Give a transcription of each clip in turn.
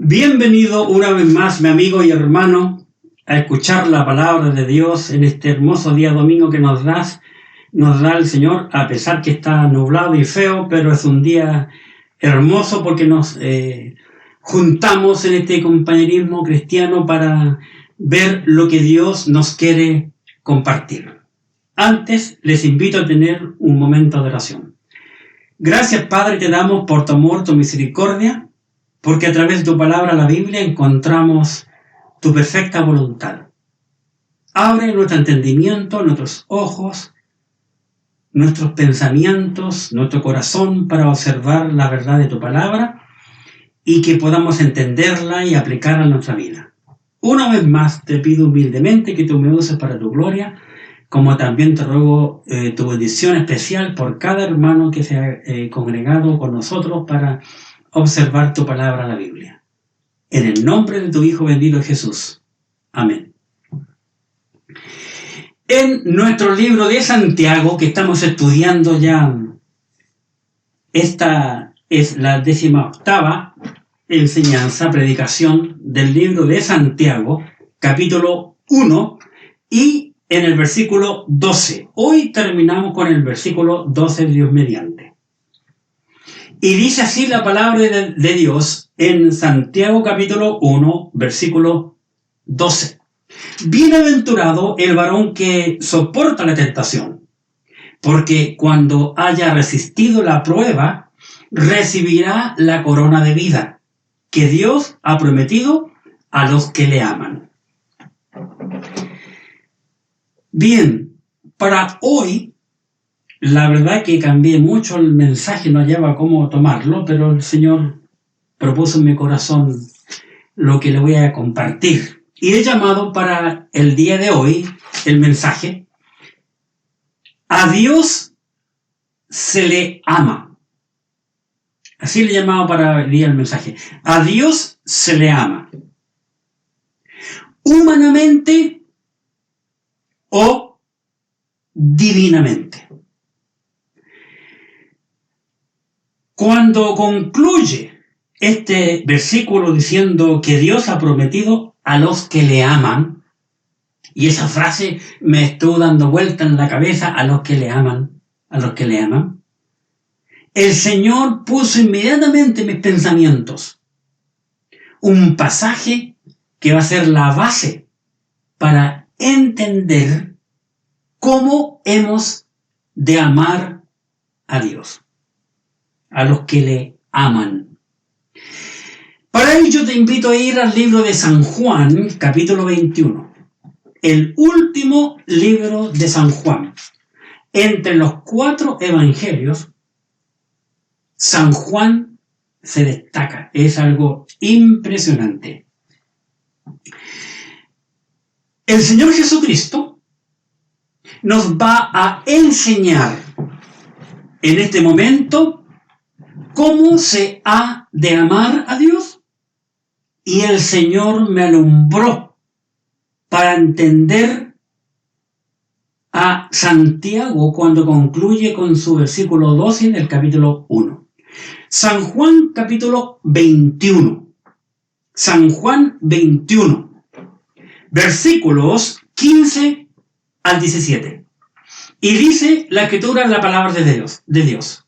Bienvenido una vez más, mi amigo y hermano, a escuchar la palabra de Dios en este hermoso día domingo que nos da el Señor, a pesar que está nublado y feo, pero es un día hermoso porque nos juntamos en este compañerismo cristiano para ver lo que Dios nos quiere compartir. Antes, les invito a tener un momento de oración. Gracias, Padre, te damos por tu amor, tu misericordia, porque a través de tu palabra, la Biblia, encontramos tu perfecta voluntad. Abre nuestro entendimiento, nuestros ojos, nuestros pensamientos, nuestro corazón para observar la verdad de tu palabra y que podamos entenderla y aplicarla a nuestra vida. Una vez más te pido humildemente que tú me uses para tu gloria, como también te ruego tu bendición especial por cada hermano que se ha congregado con nosotros para observar tu palabra, la Biblia. En el nombre de tu Hijo bendito Jesús. Amén. En nuestro libro de Santiago, que estamos estudiando ya, esta es la 18ª enseñanza, predicación del libro de Santiago, capítulo 1, y en el versículo 12. Hoy terminamos con el versículo 12, Dios mediante. Y dice así la palabra de Dios en Santiago capítulo 1, versículo 12. Bienaventurado el varón que soporta la tentación, porque cuando haya resistido la prueba, recibirá la corona de vida que Dios ha prometido a los que le aman. Bien, para hoy, la verdad que cambié mucho el mensaje, no hallaba cómo tomarlo, pero el Señor propuso en mi corazón lo que le voy a compartir. Y he llamado para el día de hoy el mensaje: a Dios se le ama. Así le he llamado para el día el mensaje. A Dios se le ama. Humanamente o divinamente. Cuando concluye este versículo diciendo que Dios ha prometido a los que le aman, y esa frase me estuvo dando vuelta en la cabeza: a los que le aman, a los que le aman, el Señor puso inmediatamente en mis pensamientos un pasaje que va a ser la base para entender cómo hemos de amar a Dios, a los que le aman. Para ello te invito a ir al libro de San Juan, capítulo 21, el último libro de San Juan. Entre los 4 evangelios, San Juan se destaca, es algo impresionante. El Señor Jesucristo nos va a enseñar en este momento cómo se ha de amar a Dios. Y el Señor me alumbró para entender a Santiago cuando concluye con su versículo 12 del capítulo 1. San Juan capítulo 21. San Juan 21. Versículos 15 al 17. Y dice la escritura, la palabra de Dios.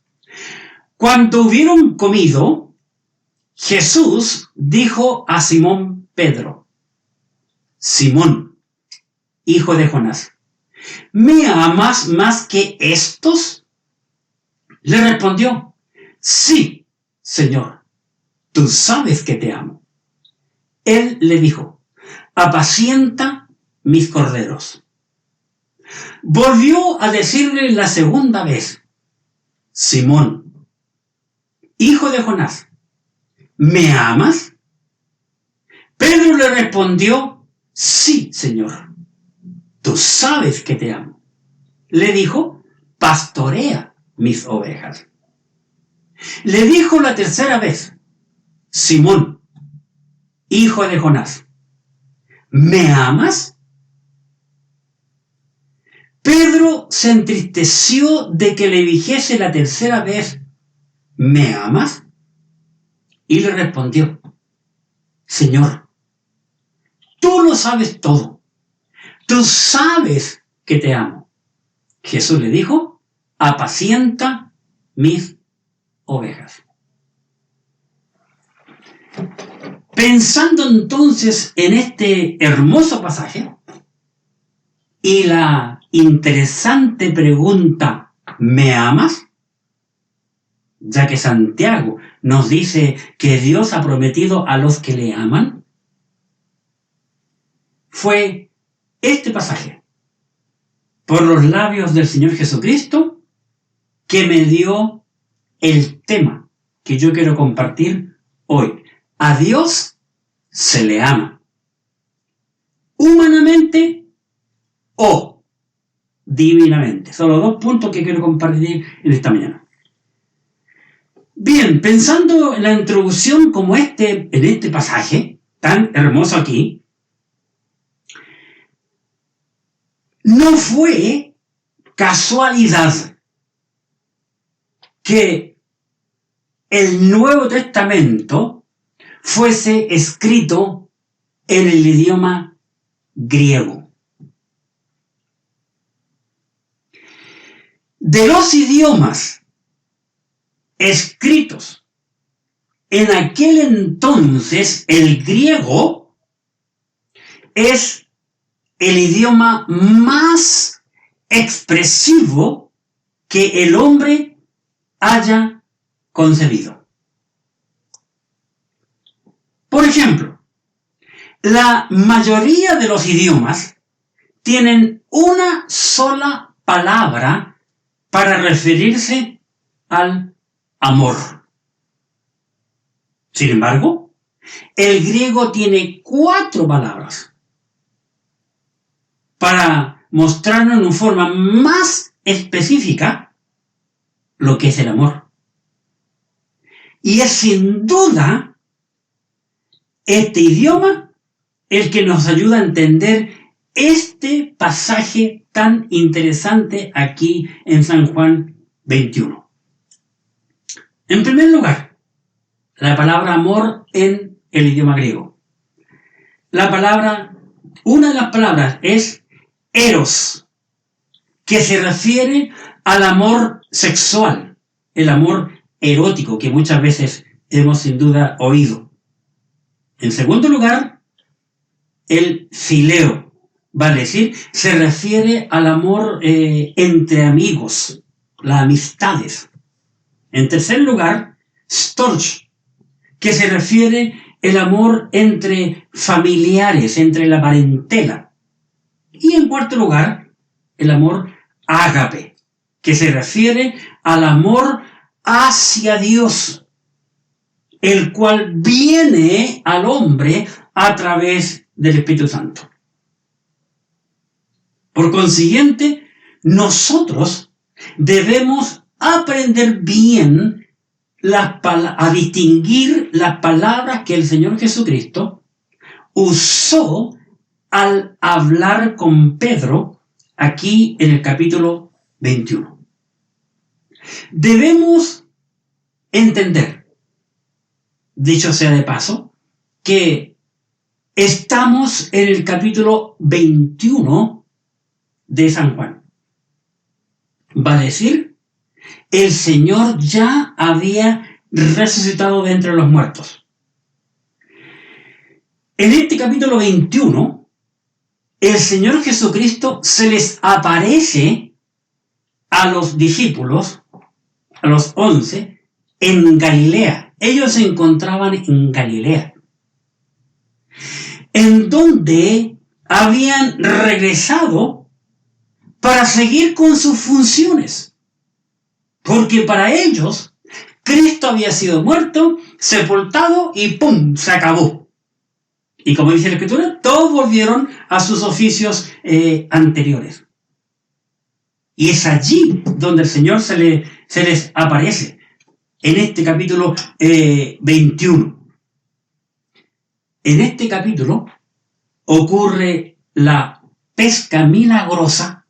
Cuando hubieron comido, Jesús dijo a Simón Pedro: Simón, hijo de Jonás, ¿me amas más que estos? Le respondió: sí, Señor, tú sabes que te amo. Él le dijo: apacienta mis corderos. Volvió a decirle la segunda vez: Simón, hijo de Jonás, ¿me amas? Pedro le respondió: sí, Señor, tú sabes que te amo. Le dijo: pastorea mis ovejas. Le dijo la tercera vez: Simón, hijo de Jonás, ¿me amas? Pedro se entristeció de que le dijese la tercera vez: ¿me amas? Y le respondió: Señor, tú lo sabes todo. Tú sabes que te amo. Jesús le dijo, apacienta mis ovejas. Pensando entonces en este hermoso pasaje y la interesante pregunta, ¿me amas? Ya que Santiago nos dice que Dios ha prometido a los que le aman, fue este pasaje, por los labios del Señor Jesucristo, que me dio el tema que yo quiero compartir hoy. A Dios se le ama, humanamente o divinamente. Son los dos puntos que quiero compartir en esta mañana. Bien, pensando en la introducción como en este pasaje tan hermoso aquí, no fue casualidad que el Nuevo Testamento fuese escrito en el idioma griego. De los idiomas escritos en aquel entonces, el griego es el idioma más expresivo que el hombre haya concebido. Por ejemplo, la mayoría de los idiomas tienen una sola palabra para referirse al amor. Sin embargo, el griego tiene 4 palabras para mostrarnos en una forma más específica lo que es el amor. Y es sin duda este idioma el que nos ayuda a entender este pasaje tan interesante aquí en San Juan 21. En primer lugar, la palabra amor en el idioma griego. Una de las palabras es eros, que se refiere al amor sexual, el amor erótico que muchas veces hemos sin duda oído. En segundo lugar, el fileo, vale decir, se refiere al amor entre amigos, las amistades. En tercer lugar, storge, que se refiere el amor entre familiares, entre la parentela. Y en cuarto lugar, el amor ágape, que se refiere al amor hacia Dios, el cual viene al hombre a través del Espíritu Santo. Por consiguiente, nosotros debemos aprender bien a distinguir las palabras que el Señor Jesucristo usó al hablar con Pedro aquí en el capítulo 21. Debemos entender, dicho sea de paso, que estamos en el capítulo 21 de San Juan. Vale decir, el Señor ya había resucitado de entre los muertos. En este capítulo 21, el Señor Jesucristo se les aparece a los discípulos, a los 11, en Galilea. Ellos se encontraban en Galilea, en donde habían regresado para seguir con sus funciones. Porque para ellos, Cristo había sido muerto, sepultado y ¡pum!, se acabó. Y como dice la Escritura, todos volvieron a sus oficios anteriores. Y es allí donde el Señor se les aparece, en este capítulo 21. En este capítulo ocurre la pesca milagrosa,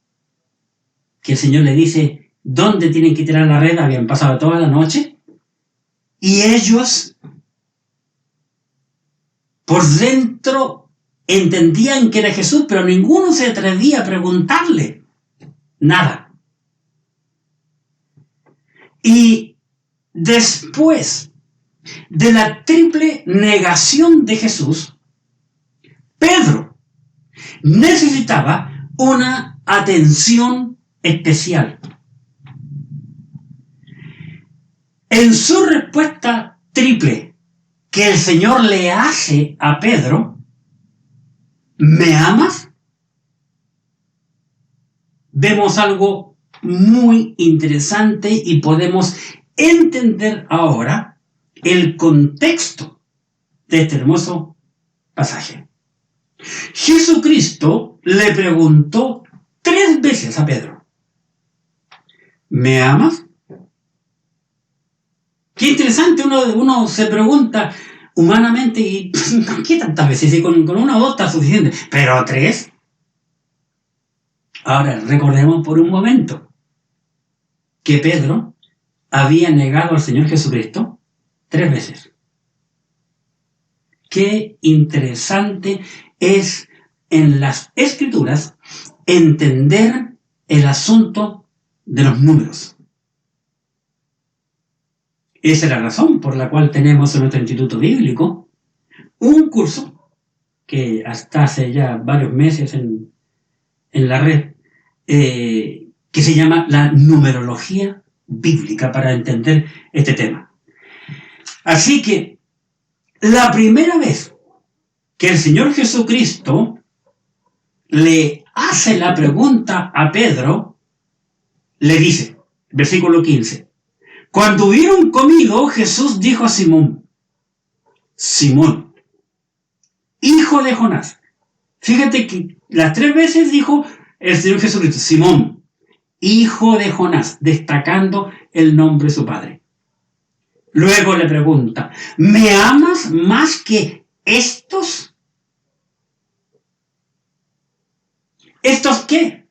que el Señor le dice dónde tienen que tirar la red. Habían pasado toda la noche y ellos, por dentro entendían que era Jesús, pero ninguno se atrevía a preguntarle nada. Y después de la triple negación de Jesús, Pedro necesitaba una atención especial. En su respuesta triple que el Señor le hace a Pedro, ¿me amas? Vemos algo muy interesante y podemos entender ahora el contexto de este hermoso pasaje. Jesucristo le preguntó 3 veces a Pedro, ¿me amas? Qué interesante, uno se pregunta humanamente, ¿y qué tantas veces? Si con una o dos está suficiente, pero 3. Ahora, recordemos por un momento que Pedro había negado al Señor Jesucristo 3 veces. Qué interesante es en las Escrituras entender el asunto de los números. Esa es la razón por la cual tenemos en nuestro Instituto Bíblico un curso que hasta hace ya varios meses en la red, que se llama la numerología bíblica para entender este tema. Así que la primera vez que el Señor Jesucristo le hace la pregunta a Pedro, le dice, versículo 15, cuando hubieron comido, Jesús dijo a Simón, Simón, hijo de Jonás. Fíjate que las 3 veces dijo el Señor Jesucristo, Simón, hijo de Jonás, destacando el nombre de su padre. Luego le pregunta, ¿me amas más que estos? ¿Estos qué?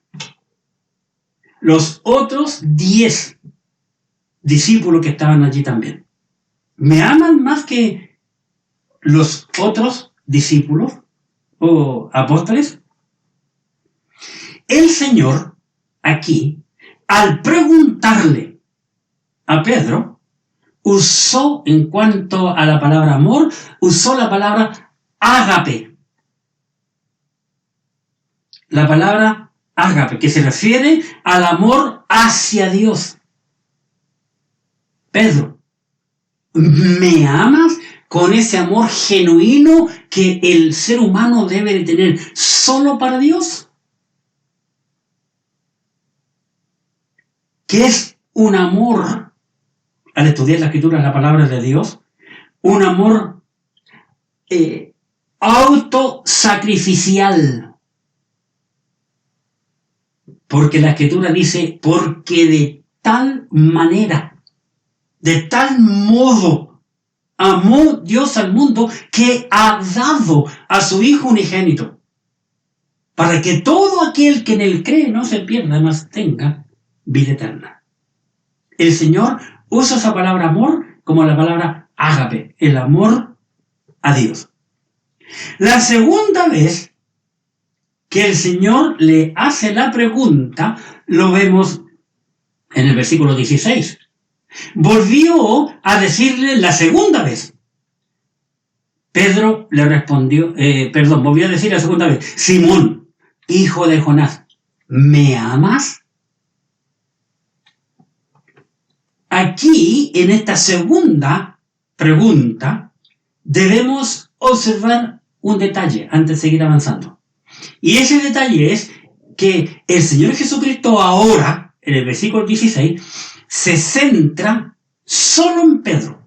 Los otros 10 discípulos que estaban allí también. ¿Me aman más que los otros discípulos o apóstoles? El Señor aquí, al preguntarle a Pedro, usó, en cuanto a la palabra amor, usó la palabra ágape. La palabra ágape, que se refiere al amor hacia Dios. Pedro, ¿me amas con ese amor genuino que el ser humano debe de tener solo para Dios? ¿Qué es un amor? Al estudiar la Escritura, la palabra de Dios, un amor autosacrificial. Porque la Escritura dice, porque de tal manera, de tal modo, amó Dios al mundo que ha dado a su Hijo unigénito, para que todo aquel que en él cree no se pierda, mas tenga vida eterna. El Señor usa esa palabra amor como la palabra ágape, el amor a Dios. La segunda vez que el Señor le hace la pregunta, lo vemos en el versículo 16. Volvió a decirle la segunda vez. Pedro le respondió, volvió a decir la segunda vez, Simón, hijo de Jonás, ¿me amas? Aquí, en esta segunda pregunta, debemos observar un detalle antes de seguir avanzando. Y ese detalle es que el Señor Jesucristo ahora, en el versículo 16, se centra solo en Pedro.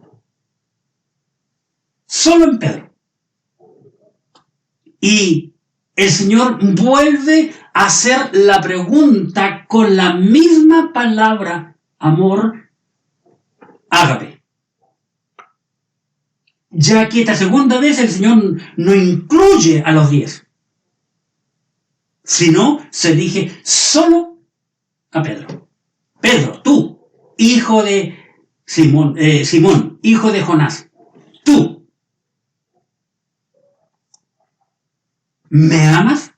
Solo en Pedro. Y el Señor vuelve a hacer la pregunta con la misma palabra, amor, ágape. Ya que esta segunda vez el Señor no incluye a los 10, sino se dirige solo a Pedro. Pedro, tú, hijo de Simón, hijo de Jonás, tú, ¿me amas?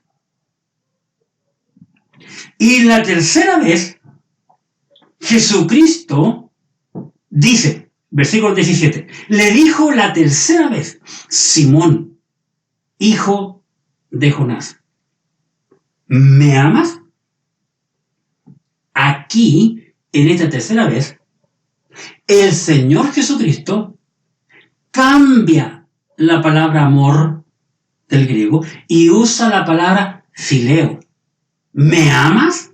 Y la tercera vez, Jesucristo dice, versículo 17, le dijo la tercera vez, Simón, hijo de Jonás, ¿me amas? Aquí, en esta tercera vez, el Señor Jesucristo cambia la palabra amor del griego y usa la palabra fileo. ¿Me amas?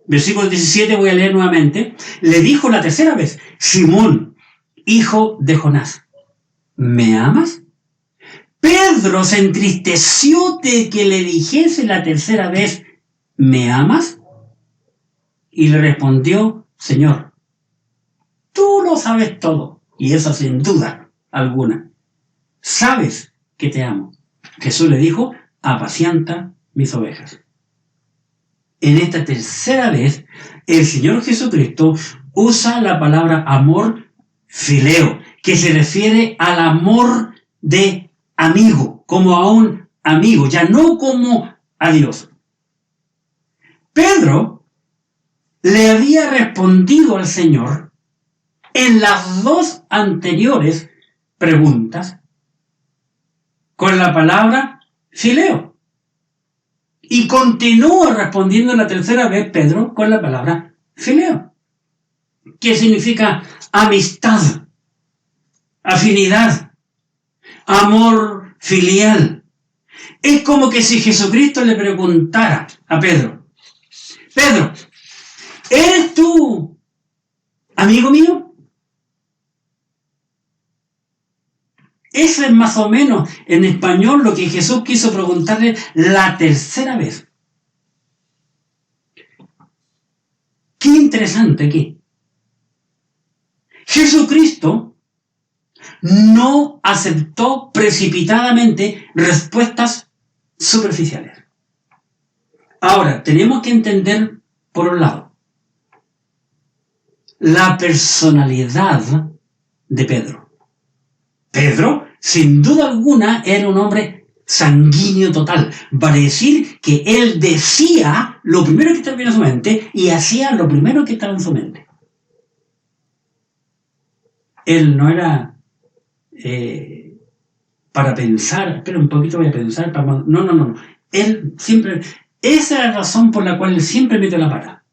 Versículo 17, voy a leer nuevamente. Le dijo la tercera vez, Simón, hijo de Jonás, ¿me amas? Pedro se entristeció de que le dijese la tercera vez, ¿me amas? Y le respondió, Señor, tú lo sabes todo, y eso sin duda alguna. Sabes que te amo. Jesús le dijo, apacienta mis ovejas. En esta tercera vez, el Señor Jesucristo usa la palabra amor fileo, que se refiere al amor de amigo, como a un amigo, ya no como a Dios. Pedro le había respondido al Señor en las dos anteriores preguntas con la palabra fileo. Y continúa respondiendo la tercera vez Pedro con la palabra fileo, que significa amistad, afinidad, amor filial. Es como que si Jesucristo le preguntara a Pedro, Pedro, ¿eres tú amigo mío? Eso es más o menos en español lo que Jesús quiso preguntarle la tercera vez. Qué interesante aquí. Jesucristo no aceptó precipitadamente respuestas superficiales. Ahora, tenemos que entender, por un lado, la personalidad de Pedro. Pedro, sin duda alguna, era un hombre sanguíneo total. Vale decir que él decía lo primero que estaba en su mente y hacía lo primero que estaba en su mente. Él no era para pensar, espera un poquito, voy a pensar. No. Él siempre, esa es la razón por la cual él siempre mete la pata.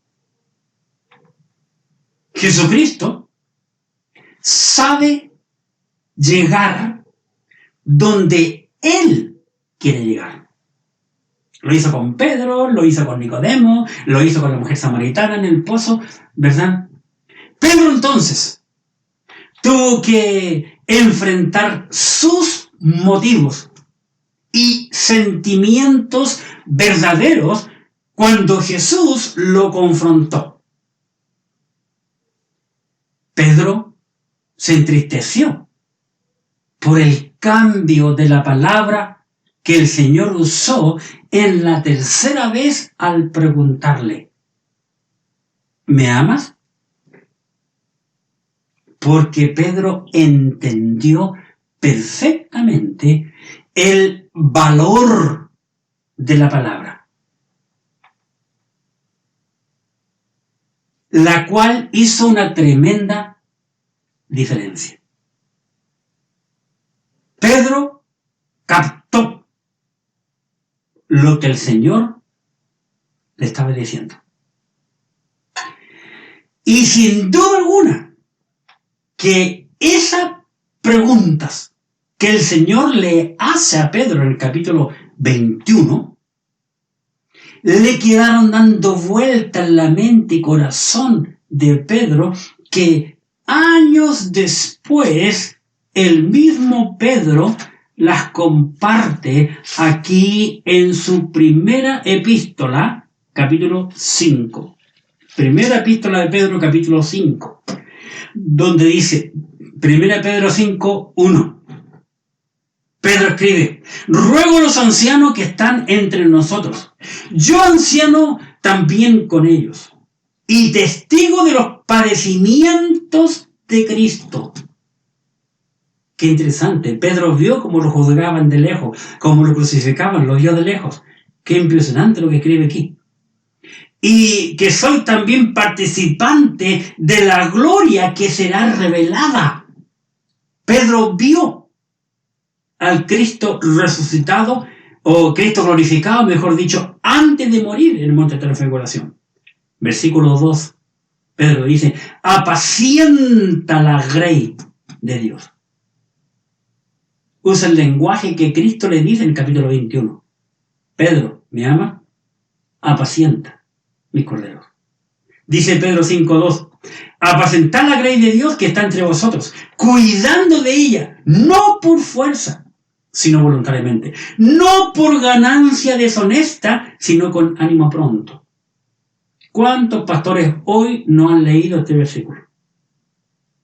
Jesucristo sabe llegar donde Él quiere llegar. Lo hizo con Pedro, lo hizo con Nicodemo, lo hizo con la mujer samaritana en el pozo, ¿verdad? Pedro entonces tuvo que enfrentar sus motivos y sentimientos verdaderos cuando Jesús lo confrontó. Pedro se entristeció por el cambio de la palabra que el Señor usó en la tercera vez al preguntarle, ¿me amas? Porque Pedro entendió perfectamente el valor de la palabra, la cual hizo una tremenda diferencia. Pedro captó lo que el Señor le estaba diciendo. Y sin duda alguna, que esas preguntas que el Señor le hace a Pedro en el capítulo 21, le quedaron dando vuelta en la mente y corazón de Pedro, que años después el mismo Pedro las comparte aquí en su primera epístola, capítulo 5. Primera epístola de Pedro, capítulo 5, donde dice, primera Pedro 5, 1. Pedro escribe, ruego a los ancianos que están entre nosotros, yo anciano también con ellos, y testigo de los padecimientos de Cristo, Qué interesante. Pedro vio cómo lo juzgaban de lejos, cómo lo crucificaban, lo vio de lejos. Qué impresionante lo que escribe aquí. Y que soy también participante de la gloria que será revelada. Pedro vio al Cristo resucitado, o Cristo glorificado, mejor dicho, antes de morir en el monte de transfiguración. Versículo 2, Pedro dice, apacienta la grey de Dios. Usa el lenguaje que Cristo le dice en el capítulo 21. Pedro, ¿me ama? Apacienta mis corderos. Dice Pedro 5:2, apacentad la grey de Dios que está entre vosotros, cuidando de ella, no por fuerza, sino voluntariamente, no por ganancia deshonesta, sino con ánimo pronto. ¿Cuántos pastores hoy no han leído este versículo?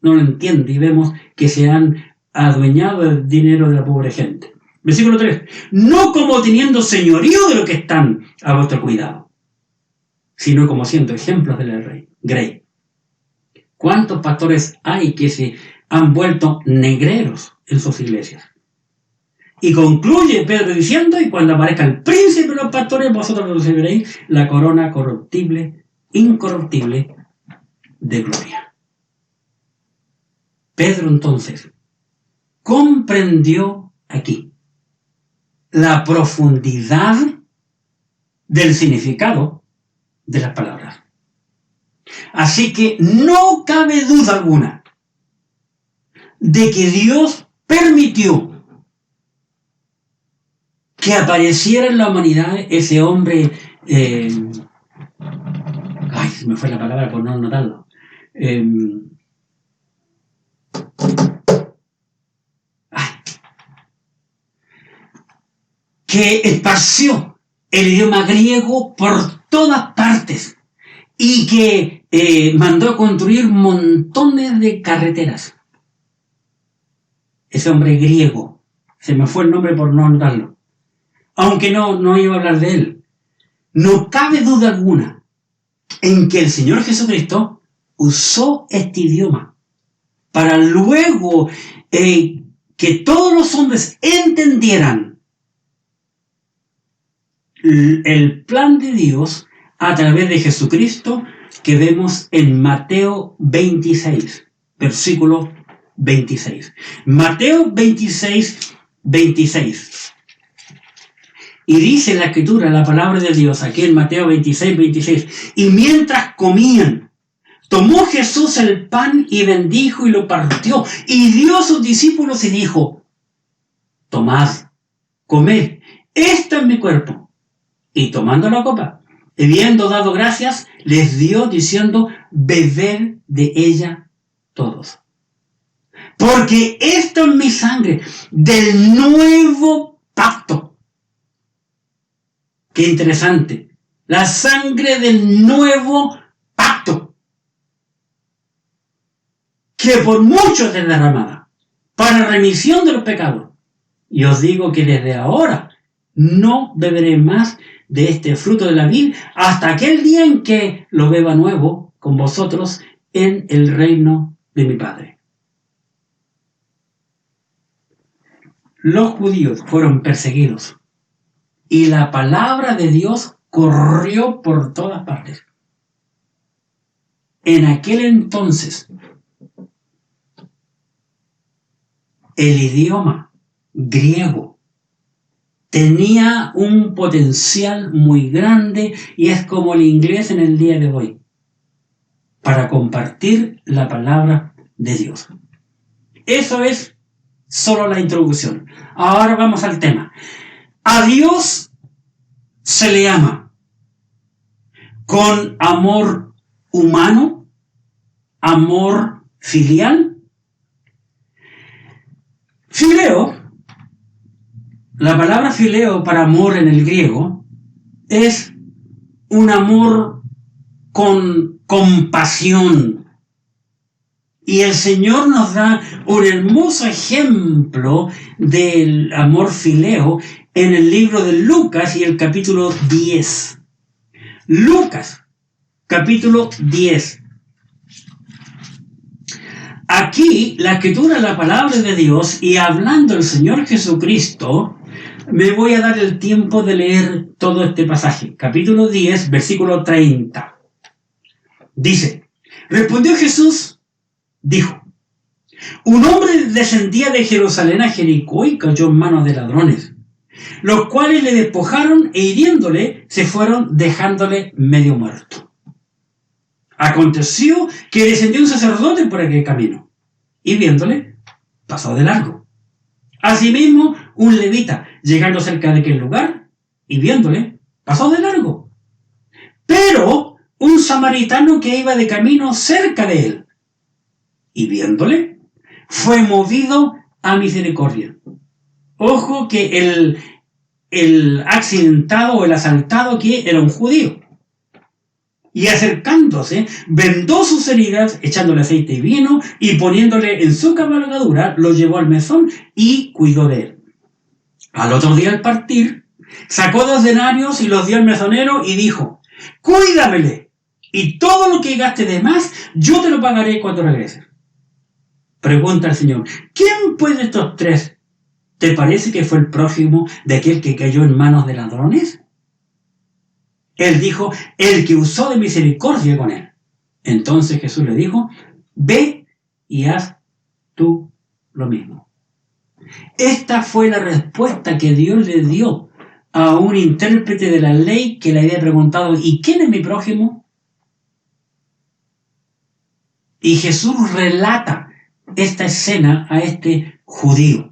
No lo entienden y vemos que se han adueñado del dinero de la pobre gente. Versículo 3, no como teniendo señorío de lo que están a vuestro cuidado, sino como siendo ejemplos de la grey. ¿Cuántos pastores hay que se han vuelto negreros en sus iglesias? Y concluye Pedro diciendo, y cuando aparezca el príncipe de los pastores, vosotros recibiréis la corona corruptible, incorruptible de gloria. Pedro entonces comprendió aquí la profundidad del significado de las palabras. Así que no cabe duda alguna de que Dios permitió que apareciera en la humanidad ese hombre, se me fue la palabra por no notarlo, que esparció el idioma griego por todas partes y que mandó a construir montones de carreteras. Ese hombre griego, se me fue el nombre por no anotarlo, aunque no iba a hablar de él. No cabe duda alguna en que el Señor Jesucristo usó este idioma para luego que todos los hombres entendieran el plan de Dios a través de Jesucristo que vemos en Mateo 26, versículo 26. Mateo 26, 26. Y dice la Escritura, la palabra de Dios, aquí en Mateo 26, 26. Y mientras comían, tomó Jesús el pan y bendijo y lo partió. Y dio a sus discípulos y dijo, tomad, comed, este es mi cuerpo. Y tomando la copa, habiendo dado gracias, les dio diciendo, bebed de ella todos. Porque esto es mi sangre del nuevo pacto. Qué interesante. La sangre del nuevo pacto. Que por muchos es derramada para remisión de los pecados. Y os digo que desde ahora no beberé más de este fruto de la vid hasta aquel día en que lo beba nuevo con vosotros en el reino de mi Padre. Los judíos fueron perseguidos y la palabra de Dios corrió por todas partes. En aquel entonces, el idioma griego tenía un potencial muy grande y es como el inglés en el día de hoy, para compartir la palabra de Dios. Eso es solo la introducción. Ahora vamos al tema. A Dios se le ama con amor humano, amor filial. Fileo, la palabra fileo para amor en el griego es un amor con compasión. Y el Señor nos da un hermoso ejemplo del amor fileo en el libro de Lucas y el capítulo 10. Lucas, capítulo 10. Aquí la escritura, la palabra de Dios, y hablando el Señor Jesucristo, me voy a dar el tiempo de leer todo este pasaje. Capítulo 10, versículo 30. Dice, respondió Jesús, dijo, un hombre descendía de Jerusalén a Jericó y cayó en manos de ladrones, los cuales le despojaron e hiriéndole se fueron dejándole medio muerto. Aconteció que descendió un sacerdote por aquel camino y viéndole pasó de largo. Asimismo un levita llegando cerca de aquel lugar y viéndole pasó de largo. Pero un samaritano que iba de camino cerca de él y viéndole fue movido a misericordia. Ojo que el accidentado o el asaltado aquí era un judío. Y acercándose, vendó sus heridas, echándole aceite y vino, y poniéndole en su cabalgadura, lo llevó al mesón y cuidó de él. Al otro día al partir, sacó 2 denarios y los dio al mesonero y dijo, cuídamele, y todo lo que gaste de más, yo te lo pagaré cuando regreses. Pregunta al Señor, ¿quién pues de estos 3 te parece que fue el prójimo de aquel que cayó en manos de ladrones? Él dijo, el que usó de misericordia con él. Entonces Jesús le dijo, ve y haz tú lo mismo. Esta fue la respuesta que Dios le dio a un intérprete de la ley que le había preguntado, ¿y quién es mi prójimo? Y Jesús relata esta escena a este judío,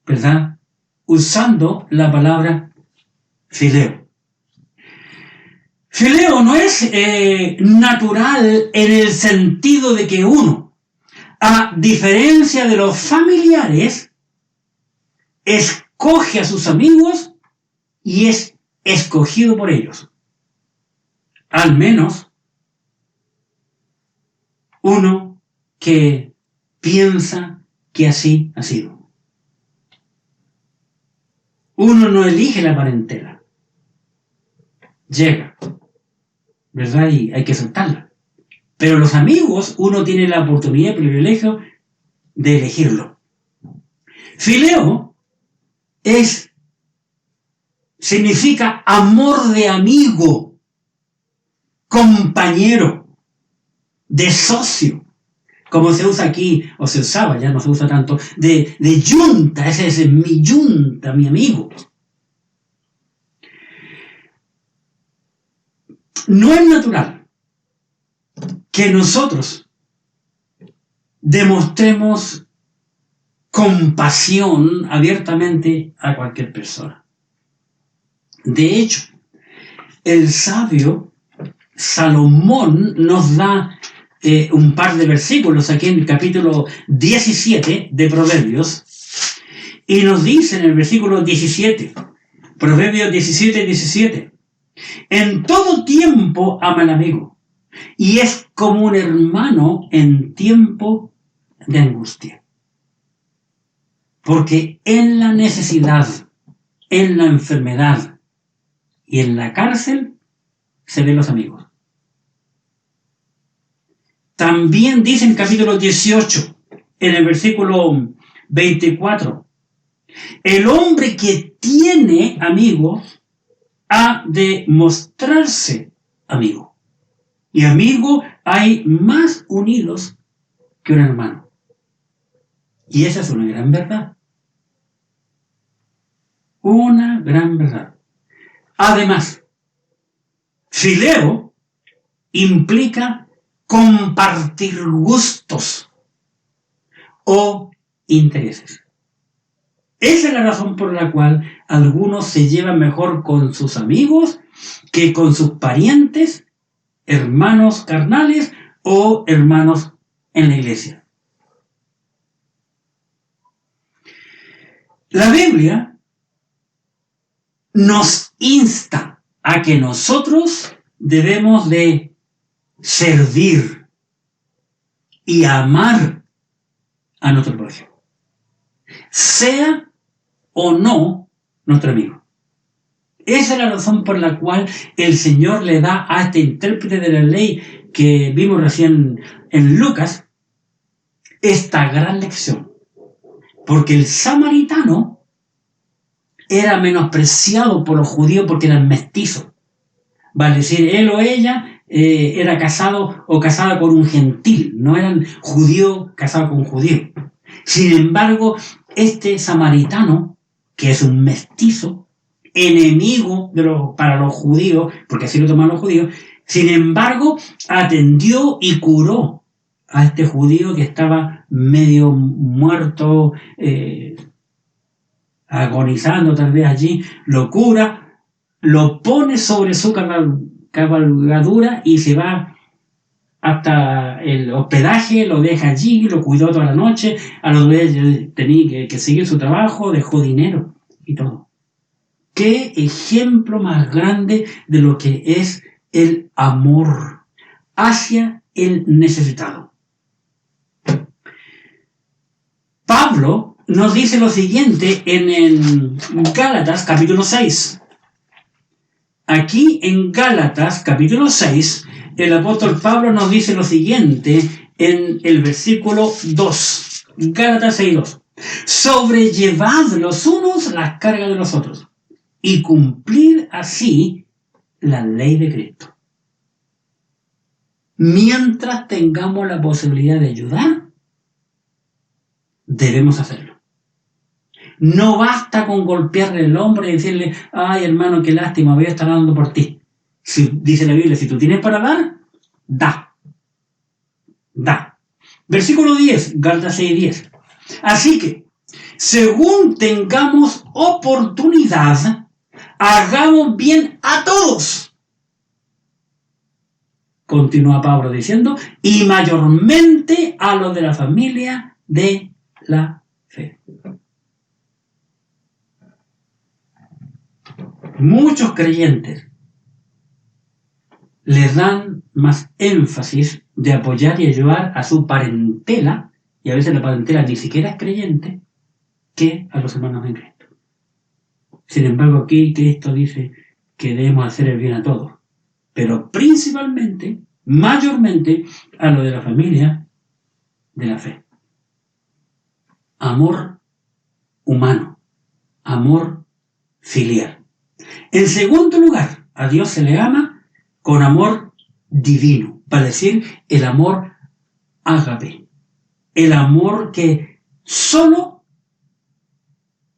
¿verdad? Usando la palabra fileo. Fileo no es natural en el sentido de que uno, a diferencia de los familiares, escoge a sus amigos y es escogido por ellos. Al menos uno que piensa que así ha sido. Uno no elige la parentela. Llega, ¿verdad? Y hay que aceptarla. Pero los amigos, uno tiene la oportunidad y el privilegio de elegirlo. Fileo significa amor de amigo, compañero, de socio, como se usa aquí, o se usaba, ya no se usa tanto, de yunta, ese es mi yunta, mi amigo. No es natural que nosotros demostremos compasión abiertamente a cualquier persona. De hecho, el sabio Salomón nos da un par de versículos aquí en el capítulo 17 de Proverbios y nos dice en el versículo 17, Proverbios 17, en todo tiempo ama al amigo y es como un hermano en tiempo de angustia. Porque en la necesidad, en la enfermedad y en la cárcel se ven los amigos. También dice en capítulo 18, en el versículo 24, el hombre que tiene amigos ha de mostrarse amigo. Y amigo hay más unidos que un hermano. Y esa es una gran verdad. Una gran verdad. Además, fileo implica compartir gustos o intereses. Esa es la razón por la cual algunos se llevan mejor con sus amigos que con sus parientes, hermanos carnales o hermanos en la iglesia. La Biblia nos insta a que nosotros debemos de servir y amar a nuestro prójimo, sea o no nuestro amigo. Esa es la razón por la cual el Señor le da a este intérprete de la ley que vimos recién en Lucas, esta gran lección, porque el samaritano era menospreciado por los judíos porque eran mestizos. Vale decir, él o ella era casado o casada con un gentil, no eran judíos casados con judíos. Sin embargo, este samaritano, que es un mestizo, enemigo para los judíos, porque así lo toman los judíos, sin embargo, atendió y curó a este judío que estaba medio muerto, agonizando tal vez allí, lo cura, lo pone sobre su cabalgadura y se va hasta el hospedaje, lo deja allí, lo cuidó toda la noche, a los días tenía que seguir su trabajo, dejó dinero y todo. ¿Qué ejemplo más grande de lo que es el amor hacia el necesitado? Pablo nos dice lo siguiente en Gálatas capítulo 6. Aquí en Gálatas capítulo 6, el apóstol Pablo nos dice lo siguiente en el versículo 2. Gálatas 6:2. Sobrellevad los unos las cargas de los otros y cumplid así la ley de Cristo. Mientras tengamos la posibilidad de ayudar, debemos hacerlo. No basta con golpearle el hombro y decirle, ay hermano, qué lástima, voy a estar dando por ti. Dice la Biblia, si tú tienes para dar, da. Da. Versículo 10, Gálatas 6:10. Así que, según tengamos oportunidad, hagamos bien a todos. Continúa Pablo diciendo, y mayormente a los de la familia de la fe. Muchos creyentes le dan más énfasis de apoyar y ayudar a su parentela, y a veces la parentela ni siquiera es creyente, que a los hermanos en Cristo. Sin embargo, aquí Cristo dice que debemos hacer el bien a todos, pero principalmente, mayormente, a lo de la familia de la fe. Amor humano, amor filial. En segundo lugar, a Dios se le ama con amor divino, para decir el amor ágape, el amor que solo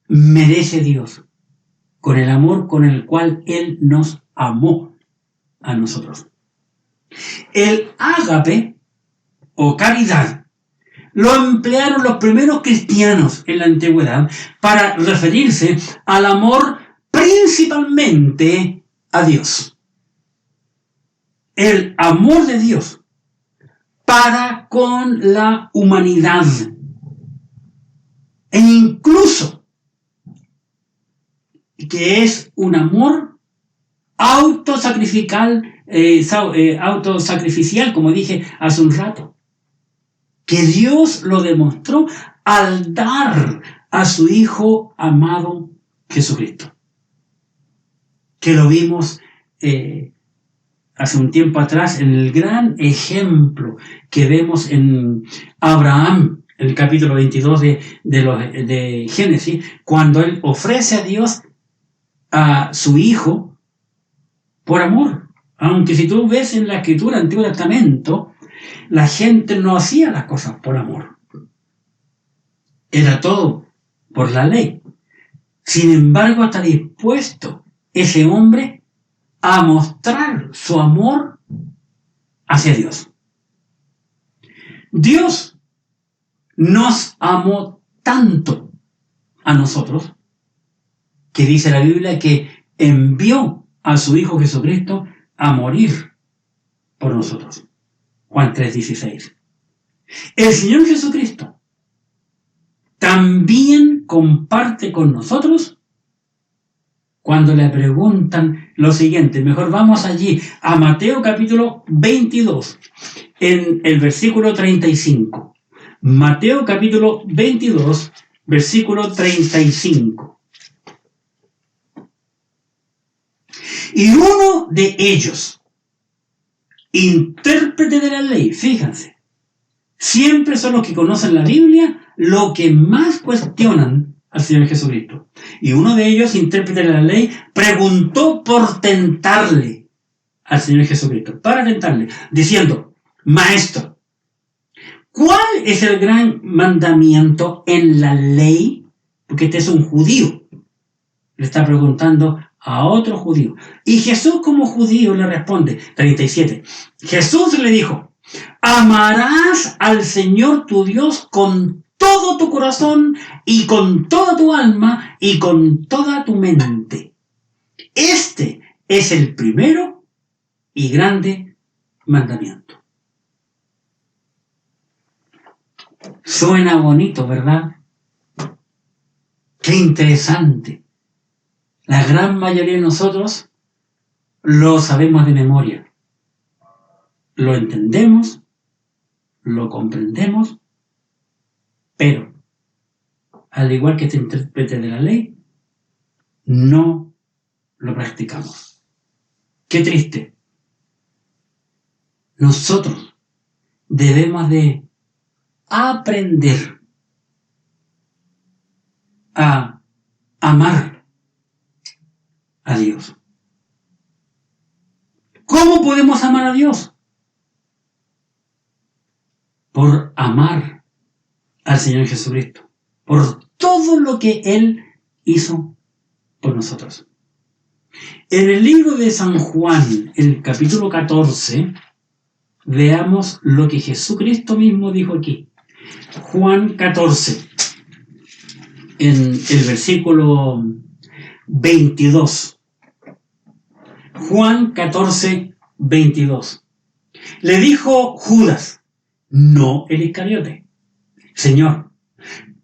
merece Dios, con el amor con el cual Él nos amó a nosotros. El ágape o caridad lo emplearon los primeros cristianos en la antigüedad para referirse al amor principalmente a Dios. El amor de Dios para con la humanidad. E incluso que es un amor autosacrificial, como dije hace un rato, que Dios lo demostró al dar a su Hijo amado Jesucristo, que lo vimos hace un tiempo atrás en el gran ejemplo que vemos en Abraham, el capítulo 22 de Génesis, cuando él ofrece a Dios a su hijo por amor. Aunque si tú ves en la Escritura, Antiguo Testamento, la gente no hacía las cosas por amor. Era todo por la ley. Sin embargo, está dispuesto ese hombre a mostrar su amor hacia Dios. Dios nos amó tanto a nosotros que dice la Biblia que envió a su Hijo Jesucristo a morir por nosotros. Juan 3:16. El Señor Jesucristo también comparte con nosotros cuando le preguntan lo siguiente. Mejor vamos allí a Mateo capítulo 22, en el versículo 35. Mateo capítulo 22, versículo 35. Y uno de ellos, intérprete de la ley, fíjense, siempre son los que conocen la Biblia lo que más cuestionan al Señor Jesucristo. Y uno de ellos, intérprete de la ley, preguntó por tentarle al Señor Jesucristo, para tentarle, diciendo: Maestro, ¿cuál es el gran mandamiento en la ley? Porque este es un judío. Le está preguntando a otro judío. Y Jesús, como judío, le responde, 37. Jesús le dijo: amarás al Señor tu Dios con todo tu corazón y con toda tu alma y con toda tu mente. Este es el primero y grande mandamiento. Suena bonito, ¿verdad? Qué interesante. La gran mayoría de nosotros lo sabemos de memoria. Lo entendemos, lo comprendemos, pero, al igual que este intérprete de la ley, no lo practicamos. Qué triste. Nosotros debemos de aprender a amar a Dios. ¿Cómo podemos amar a Dios? Por amar al Señor Jesucristo, por todo lo que Él hizo por nosotros. En el libro de San Juan, el capítulo 14, veamos lo que Jesucristo mismo dijo aquí. Juan 14, en el versículo 22. Juan 14, 22. Le dijo Judas, no el Iscariote: Señor,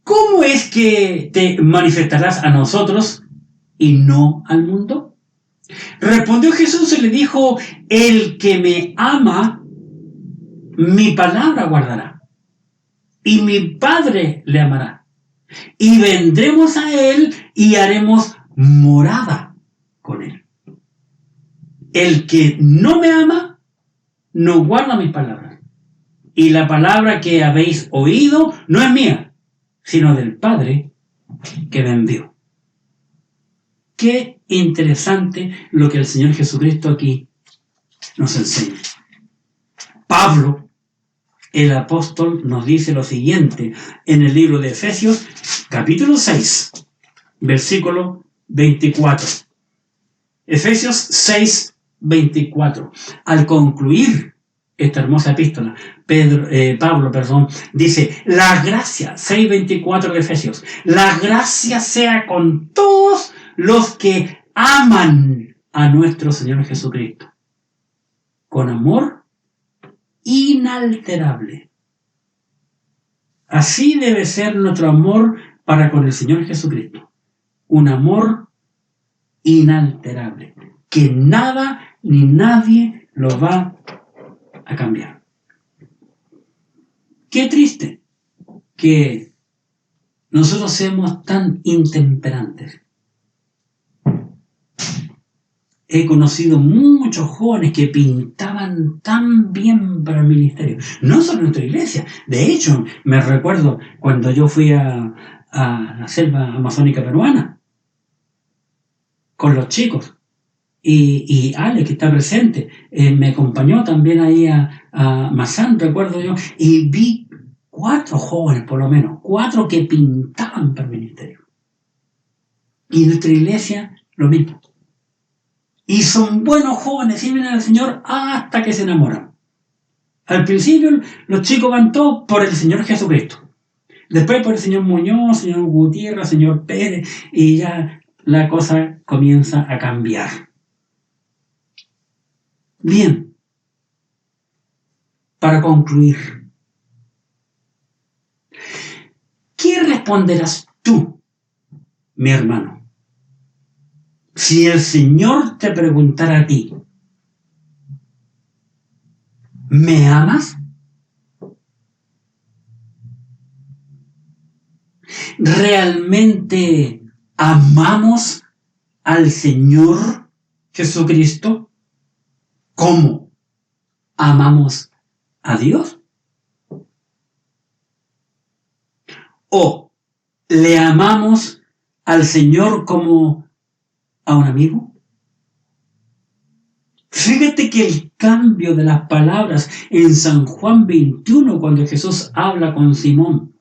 ¿cómo es que te manifestarás a nosotros y no al mundo? Respondió Jesús y le dijo: el que me ama, mi palabra guardará, y mi Padre le amará, y vendremos a él y haremos morada con él. El que no me ama, no guarda mis palabras. Y la palabra que habéis oído no es mía, sino del Padre que me envió. Qué interesante lo que el Señor Jesucristo aquí nos enseña. Pablo, el apóstol, nos dice lo siguiente en el libro de Efesios, capítulo 6, versículo 24. Efesios 6, 24. Al concluir esta hermosa epístola, Pablo dice: la gracia, 6:24 de Efesios, la gracia sea con todos los que aman a nuestro Señor Jesucristo, con amor inalterable. Así debe ser nuestro amor para con el Señor Jesucristo, un amor inalterable, que nada ni nadie lo va a cambiar. Qué triste que nosotros seamos tan intemperantes. He conocido muchos jóvenes que pintaban tan bien para el ministerio, no solo en nuestra iglesia. De hecho, me recuerdo cuando yo fui a la selva amazónica peruana con los chicos, y Ale, que está presente, me acompañó también ahí a Mazán, recuerdo yo, y vi 4 jóvenes, por lo menos, 4 que pintaban para el ministerio. Y en nuestra iglesia, lo mismo. Y son buenos jóvenes, sirven al Señor hasta que se enamoran. Al principio, los chicos van todos por el Señor Jesucristo. Después por el señor Muñoz, señor Gutiérrez, señor Pérez, y ya la cosa comienza a cambiar. Bien, para concluir, ¿qué responderás tú, mi hermano, si el Señor te preguntara a ti: ¿me amas? ¿Realmente amamos al Señor Jesucristo? ¿Cómo amamos a Dios? ¿O le amamos al Señor como a un amigo? Fíjate que el cambio de las palabras en San Juan 21, cuando Jesús habla con Simón,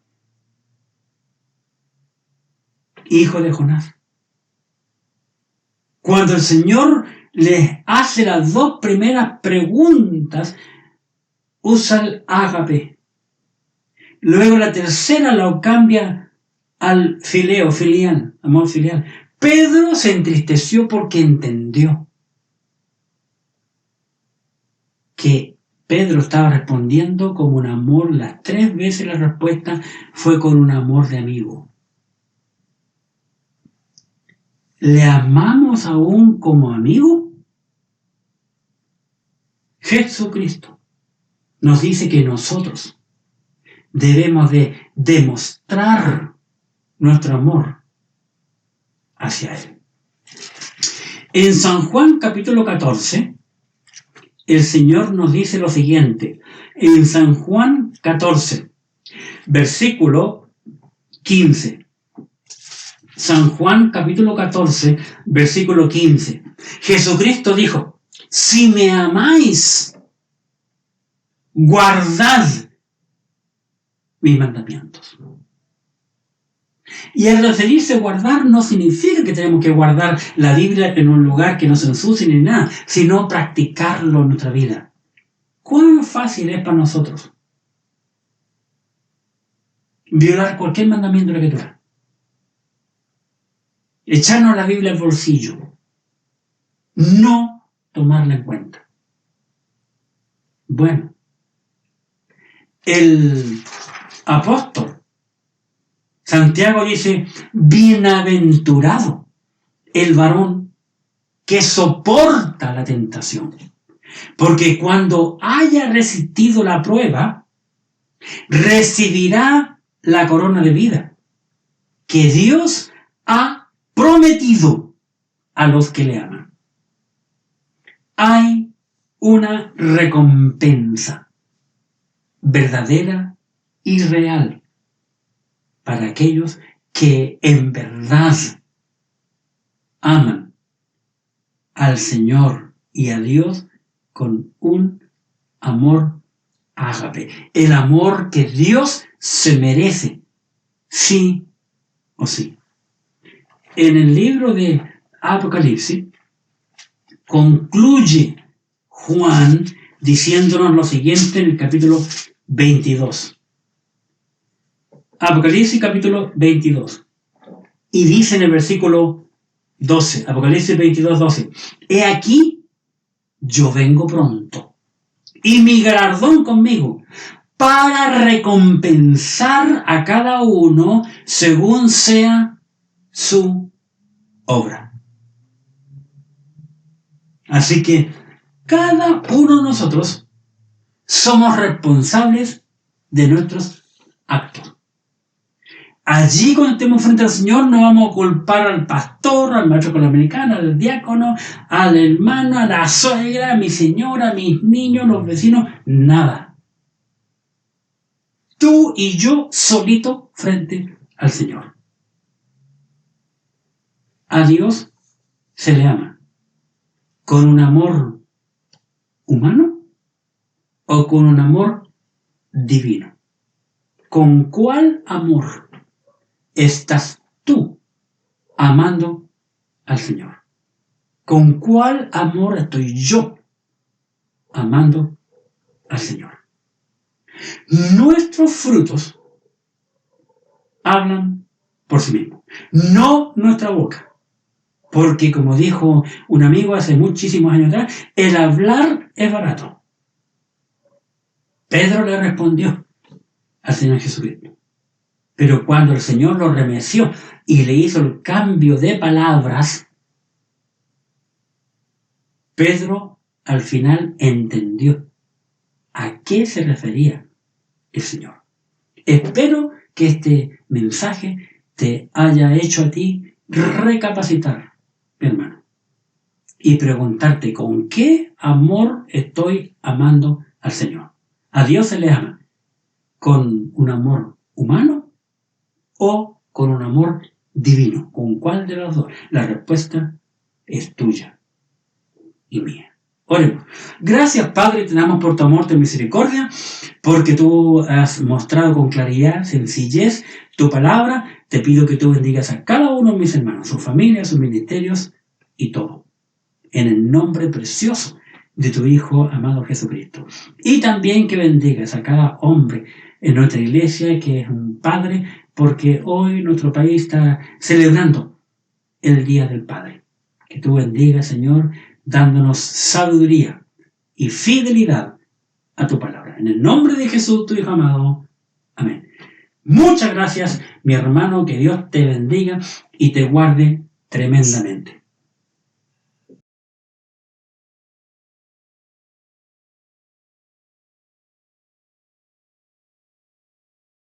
hijo de Jonás. Cuando el Señor les hace las dos primeras preguntas, usa el ágape. Luego la tercera lo cambia al fileo, filial, amor filial. Pedro se entristeció porque entendió que Pedro estaba respondiendo como un amor. Las 3 veces la respuesta fue con un amor de amigo. ¿Le amamos aún como amigo? Jesucristo nos dice que nosotros debemos de demostrar nuestro amor hacia Él. En San Juan capítulo 14, el Señor nos dice lo siguiente. En San Juan 14, versículo 15. San Juan capítulo 14, versículo 15. Jesucristo dijo: si me amáis, guardad mis mandamientos. Y al referirse a guardar no significa que tenemos que guardar la Biblia en un lugar que no se ensucie ni nada, sino practicarlo en nuestra vida. ¿Cuán fácil es para nosotros violar cualquier mandamiento de la Escritura? Echarnos la Biblia al bolsillo, no tomarla en cuenta. Bueno, el apóstol Santiago dice: bienaventurado el varón que soporta la tentación, porque cuando haya resistido la prueba, recibirá la corona de vida que Dios ha prometido a los que le aman. Hay una recompensa verdadera y real para aquellos que en verdad aman al Señor y a Dios con un amor ágape, el amor que Dios se merece, sí o sí. En el libro de Apocalipsis concluye Juan diciéndonos lo siguiente en el capítulo 22. Apocalipsis capítulo 22. Y dice en el versículo 12, Apocalipsis 22, 12: he aquí, yo vengo pronto, y mi galardón conmigo, para recompensar a cada uno según sea su obra. Así que cada uno de nosotros somos responsables de nuestros actos. Allí, cuando estemos frente al Señor, no vamos a culpar al pastor, al maestro con la americana, al diácono, al hermano, a la suegra, a mi señora, a mis niños, los vecinos, nada. Tú y yo solito frente al Señor. A Dios se le ama con un amor humano o con un amor divino. ¿Con cuál amor estás tú amando al Señor? ¿Con cuál amor estoy yo amando al Señor? Nuestros frutos hablan por sí mismos, no nuestra boca. Porque, como dijo un amigo hace muchísimos años atrás, el hablar es barato. Pedro le respondió al Señor Jesucristo. Pero cuando el Señor lo remeció y le hizo el cambio de palabras, Pedro al final entendió a qué se refería el Señor. Espero que este mensaje te haya hecho a ti recapacitar, mi hermano, y preguntarte con qué amor estoy amando al Señor. A Dios se le ama con un amor humano o con un amor divino? ¿Con cuál de los dos? La respuesta es tuya y mía. Oremos. Gracias, Padre, te damos por tu amor, tu misericordia, porque tú has mostrado con claridad, sencillez, tu palabra. Te pido que tú bendigas a cada uno de mis hermanos, sus familias, sus ministerios y todo. En el nombre precioso de tu Hijo amado Jesucristo. Y también que bendigas a cada hombre en nuestra iglesia, que es un padre, porque hoy nuestro país está celebrando el Día del Padre. Que tú bendigas, Señor, dándonos sabiduría y fidelidad a tu palabra. En el nombre de Jesús, tu Hijo amado. Amén. Muchas gracias, mi hermano, que Dios te bendiga y te guarde tremendamente.